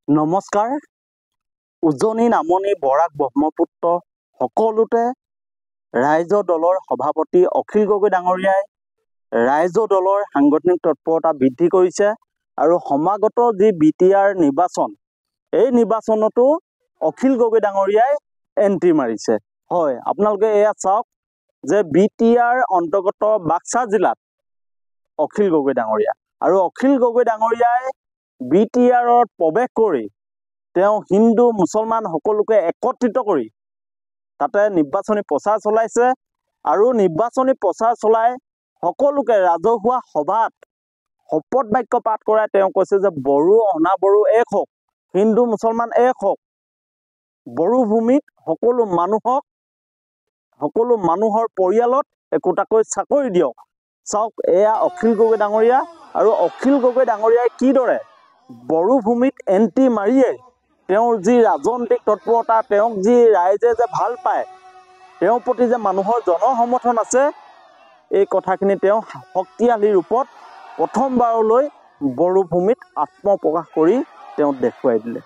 নমস্কাৰ। উজনি নামনি বৰাক ব্ৰহ্মপুত্ৰ সকলোতে ৰাইজৰ দলৰ সভাপতি অখিল গগৈ ডাঙৰীয়াই ৰাইজৰ দলৰ সাংগঠনিক তৎপৰতা বৃদ্ধি কৰিছে আৰু সমাগত যি BTR নিৰ্বাচন, এই নিৰ্বাচনতো অখিল গগৈ ডাঙৰীয়াই এন্ট্ৰি মাৰিছে। হয়, আপোনালোকে এয়া চাওক যে BTR অন্তৰ্গত বাক্সা জিলাত অখিল গগৈ ডাঙৰীয়া আৰু অখিল গগৈ ডাঙৰীয়াই BTRত প্ৰৱেশ কৰি তেওঁ হিন্দু মুছলমান সকলোকে একত্ৰিত কৰি তাতে নিৰ্বাচনী প্ৰচাৰ চলাইছে আৰু নিৰ্বাচনী প্ৰচাৰ চলাই সকলোকে ৰাজহুৱা সভাত শপত বাক্য পাঠ কৰাই তেওঁ কৈছে যে বড়ো অনাবড়ো এক হওক, হিন্দু মুছলমান এক হওক, বড়ো ভূমিত সকলো মানুহৰ পৰিয়ালত একোটাকৈ চাকৰি দিয়ক। চাওক, এয়া অখিল গগৈ ডাঙৰীয়া আৰু অখিল গগৈ ডাঙৰীয়াই কিদৰে বড়ো ভূমিত এন্ট্ৰি মাৰিয়ে তেওঁৰ যি ৰাজনৈতিক তৎপৰতা, তেওঁক যি ৰাইজে যে ভাল পায়, তেওঁৰ প্ৰতি যে মানুহৰ জনসমৰ্থন আছে, এই কথাখিনি তেওঁ শক্তিশালী ৰূপত প্ৰথমবাৰলৈ বড়ো ভূমিত আত্মপ্ৰকাশ কৰি তেওঁ দেখুৱাই দিলে।